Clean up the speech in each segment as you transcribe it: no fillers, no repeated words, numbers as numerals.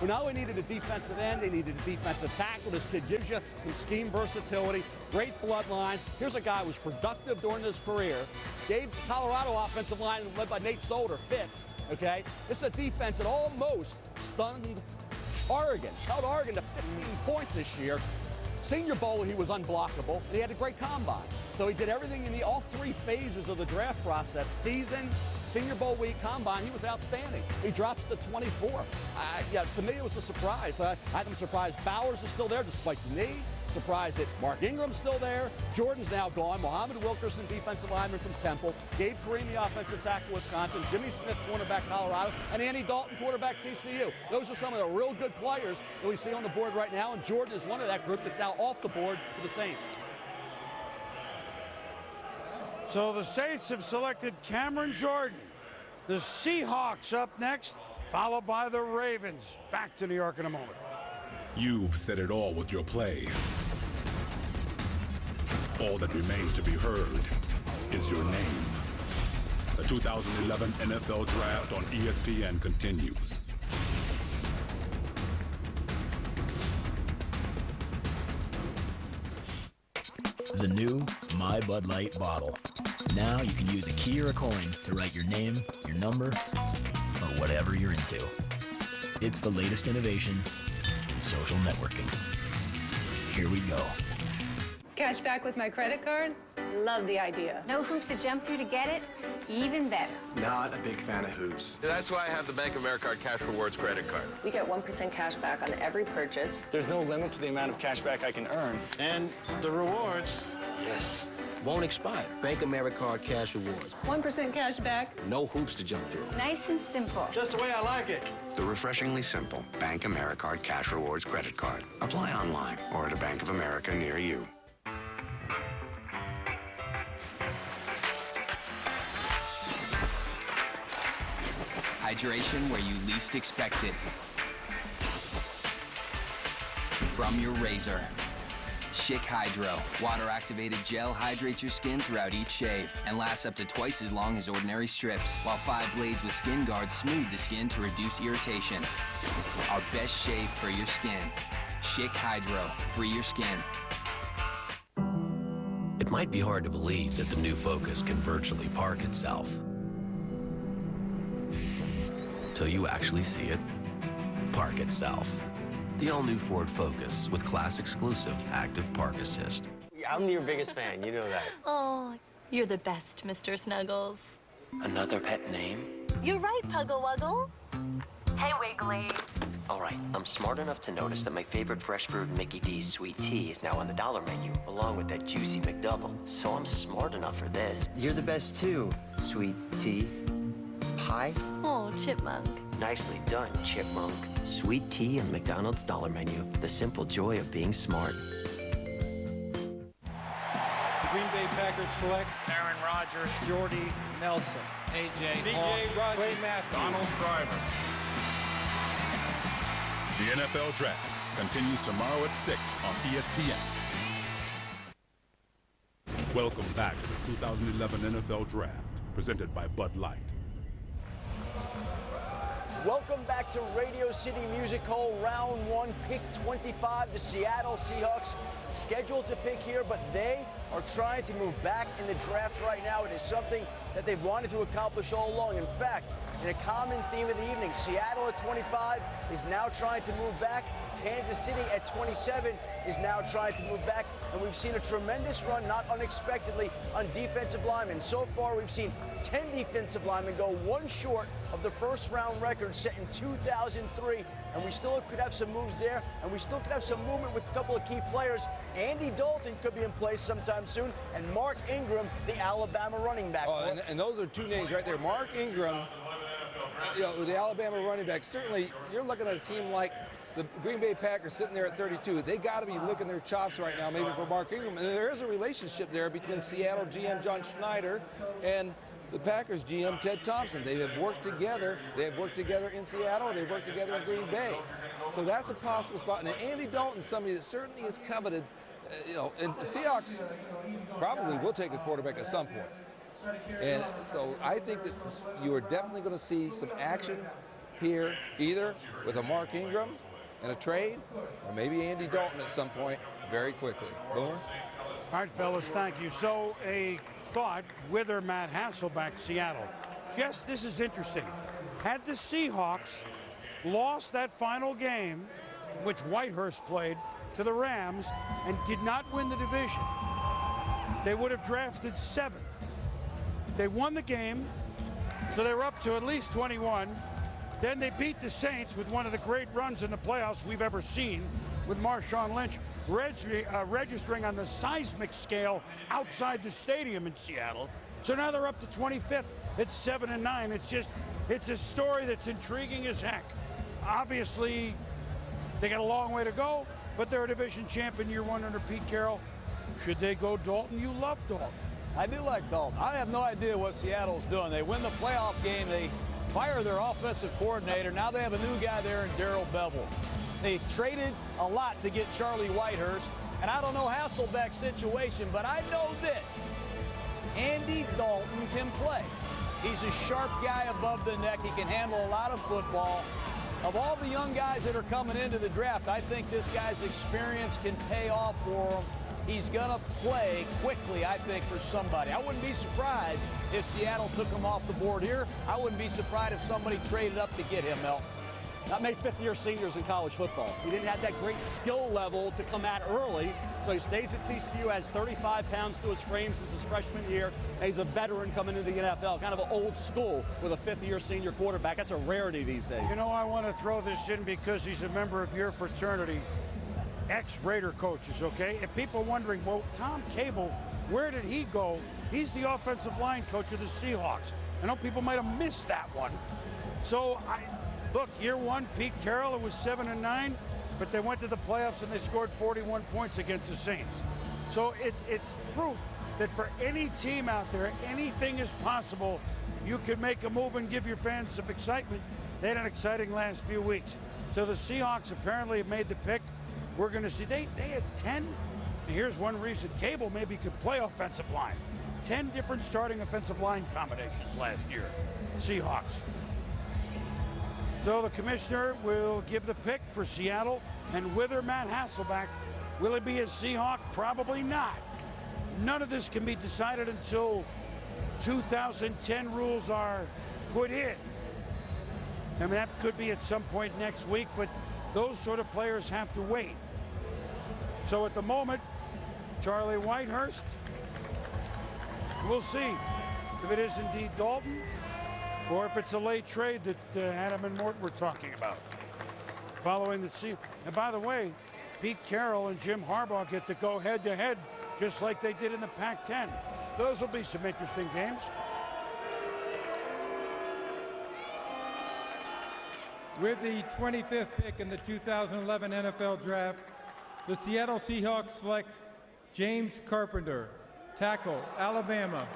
who not only needed a defensive end, they needed a defensive tackle. This kid gives you some scheme versatility, great bloodlines. Here's a guy who was productive during his career. Gave Colorado offensive line led by Nate Solder fits, okay? This is a defense that almost stunned Oregon, held Oregon to 15 points this year. Senior Bowl, he was unblockable, and he had a great combine. So he did everything in all three phases of the draft process. Season, Senior Bowl week, combine, he was outstanding. He drops to 24. Yeah, to me, it was a surprise. I'm surprised Bowers is still there despite the knee. Surprised that Mark Ingram's still there. Jordan's now gone. Muhammad Wilkerson, defensive lineman from Temple. Gabe Carimi, offensive tackle, Wisconsin. Jimmy Smith, cornerback, Colorado. And Andy Dalton, quarterback, TCU. Those are some of the real good players that we see on the board right now. And Jordan is one of that group that's now off the board for the Saints. So the Saints have selected Cameron Jordan. The Seahawks up next, followed by the Ravens. Back to New York in a moment. You've said it all with your play. All that remains to be heard is your name. The 2011 NFL Draft on ESPN continues. The new My Bud Light bottle. Now you can use a key or a coin to write your name, your number, or whatever you're into. It's the latest innovation in social networking. Here we go. Cash back with my credit card? Love the idea. No hoops to jump through to get it? Even better. Not a big fan of hoops. That's why I have the Bank of America Cash Rewards credit card. We get 1% cash back on every purchase. There's no limit to the amount of cash back I can earn. And the rewards, yes, won't expire. Bank of America Cash Rewards. 1% cash back. No hoops to jump through. Nice and simple. just the way I like it. The refreshingly simple Bank America Cash Rewards credit card. Apply online or at a Bank of America near you. Hydration where you least expect it. From your razor. Schick Hydro. Water-activated gel hydrates your skin throughout each shave and lasts up to twice as long as ordinary strips, while 5 blades with skin guards smooth the skin to reduce irritation. Our best shave for your skin. Schick Hydro. Free your skin. It might be hard to believe that the new Focus can virtually park itself. Till you actually see it park itself. The all-new Ford Focus with class-exclusive active park assist. I'm your biggest fan, you know that. Oh, you're the best, Mr. Snuggles. Another pet name? You're right, Puggle Wuggle. Hey, Wiggly. All right, I'm smart enough to notice that my favorite fresh brewed Mickey D's sweet tea is now on the dollar menu, along with that juicy McDouble. So I'm smart enough for this. You're the best too, sweet tea. Pie? Oh, Chipmunk. Nicely done, Chipmunk. Sweet tea on McDonald's dollar menu. The simple joy of being smart. The Green Bay Packers select Aaron Rodgers, Jordy Nelson, A.J. Hall, Clay Matthews, Donald Driver. The NFL Draft continues tomorrow at 6 on ESPN. Welcome back to the 2011 NFL Draft, presented by Bud Light. Welcome back to Radio City Music Hall, round 1, pick 25. The Seattle Seahawks scheduled to pick here, but they are trying to move back in the draft right now. It is something that they've wanted to accomplish all along. In fact, in a common theme of the evening, Seattle at 25 is now trying to move back. Kansas City at 27 is now trying to move back. And we've seen a tremendous run, not unexpectedly, on defensive linemen. So far, we've seen 10 defensive linemen go one short of the first-round record set in 2003. And we still could have some moves there, and we still could have some movement with a couple of key players. Andy Dalton could be in place sometime soon, and Mark Ingram, the Alabama running back. Oh, and those are two names right there. Mark Ingram, you know, the Alabama running back. Certainly, you're looking at a team like the Green Bay Packers sitting there at 32. They got to be licking their chops right now, maybe for Mark Ingram. And there is a relationship there between Seattle GM John Schneider and the Packers GM Ted Thompson. They have worked together. They have worked together in Seattle. They've worked together in Green Bay. So that's a possible spot. And Andy Dalton, somebody that certainly is coveted, you know, and the Seahawks probably will take a quarterback at some point. And so I think that you are definitely going to see some action here, either with a Mark Ingram in a trade, or maybe Andy Dalton at some point very quickly. Boomer? All right, fellas, thank you. So a thought, wither Matt Hasselbeck, Seattle. Yes, this is interesting. Had the Seahawks lost that final game, which Whitehurst played, to the Rams and did not win the division, they would have drafted 7th. They won the game, so they were up to at least 21. Then they beat the Saints with one of the great runs in the playoffs we've ever seen, with Marshawn Lynch registering on the seismic scale outside the stadium in Seattle. So now they're up to 25th. It's 7-9. It's a story that's intriguing as heck. Obviously, they got a long way to go, but they're a division champion year 1 under Pete Carroll. Should they go Dalton? You love Dalton. I do like Dalton. I have no idea what Seattle's doing. They win the playoff game. They fire their offensive coordinator. Now they have a new guy there in Darrell Bevel. They traded a lot to get Charlie Whitehurst. And I don't know Hasselbeck's situation, but I know this. Andy Dalton can play. He's a sharp guy above the neck. He can handle a lot of football. Of all the young guys that are coming into the draft, I think this guy's experience can pay off for him. He's going to play quickly, I think, for somebody. I wouldn't be surprised if Seattle took him off the board here. I wouldn't be surprised if somebody traded up to get him, Mel. Not many fifth-year seniors in college football. He didn't have that great skill level to come at early, so he stays at TCU, has 35 pounds to his frame since his freshman year, and he's a veteran coming into the NFL, kind of an old school with a fifth-year senior quarterback. That's a rarity these days. You know, I want to throw this in because he's a member of your fraternity, ex-Raider coaches, okay? If people are wondering, well, Tom Cable, where did he go? He's the offensive line coach of the Seahawks. I know people might have missed that one. So, look, year 1, Pete Carroll, it was 7-9, but they went to the playoffs and they scored 41 points against the Saints. So it's proof that for any team out there, anything is possible. You can make a move and give your fans some excitement. They had an exciting last few weeks. So the Seahawks apparently have made the pick. We're going to see. They had 10. And here's one reason. Cable maybe could play offensive line. 10 different starting offensive line combinations last year. Seahawks. So the commissioner will give the pick for Seattle and wither Matt Hasselbeck. Will it be a Seahawk? Probably not. None of this can be decided until 2010 rules are put in. I mean, that could be at some point next week, but those sort of players have to wait. So at the moment, Charlie Whitehurst, we'll see if it is indeed Dalton, or if it's a late trade that Adam and Mort were talking about. Following the season. And by the way, Pete Carroll and Jim Harbaugh get to go head-to-head just like they did in the Pac-10. Those will be some interesting games. With the 25th pick in the 2011 NFL Draft, the Seattle Seahawks select James Carpenter, tackle, Alabama.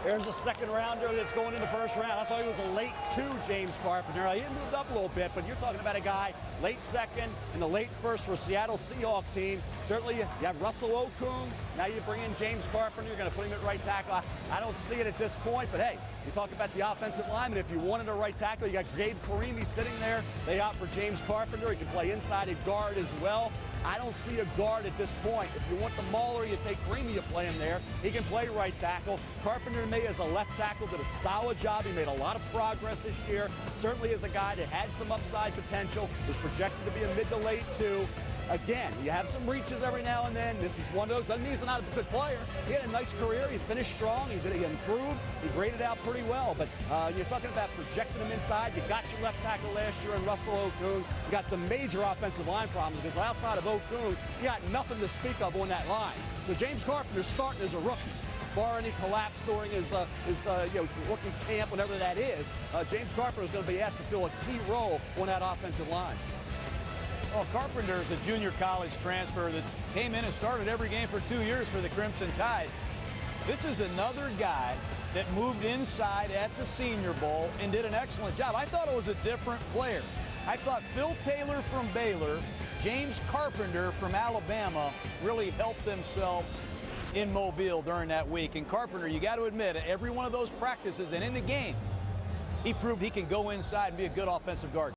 There's a second rounder that's going in the first round. I thought he was a late 2, James Carpenter. He moved up a little bit, but you're talking about a guy late second and the late first for a Seattle Seahawks team. Certainly you have Russell Okung. Now you bring in James Carpenter. You're going to put him at right tackle. I don't see it at this point, but hey, you talk about the offensive lineman. If you wanted a right tackle, you got Gabe Karimi sitting there. They opt for James Carpenter. He can play inside at guard as well. I don't see a guard at this point. If you want the mauler, you take Karimi, you play him there. He can play right tackle. Carpenter to me as a left tackle did a solid job. He made a lot of progress this year. Certainly is a guy that had some upside potential. Was projected to be a mid to late 2. Again, you have some reaches every now and then. This is one of those. Doesn't mean he's not a good player. He had a nice career. He's finished strong. He improved. He graded out pretty well. But you're talking about projecting him inside. You got your left tackle last year in Russell Okung. You got some major offensive line problems because outside of Okung, you got nothing to speak of on that line. So James Carpenter's starting as a rookie. Bar any collapse during his rookie camp, whatever that is, James Carpenter is going to be asked to fill a key role on that offensive line. Well, Carpenter is a junior college transfer that came in and started every game for 2 years for the Crimson Tide. This is another guy that moved inside at the Senior Bowl and did an excellent job. I thought it was a different player. I thought Phil Taylor from Baylor, James Carpenter from Alabama really helped themselves in Mobile during that week. And Carpenter, you got to admit, every one of those practices and in the game, he proved he can go inside and be a good offensive guard.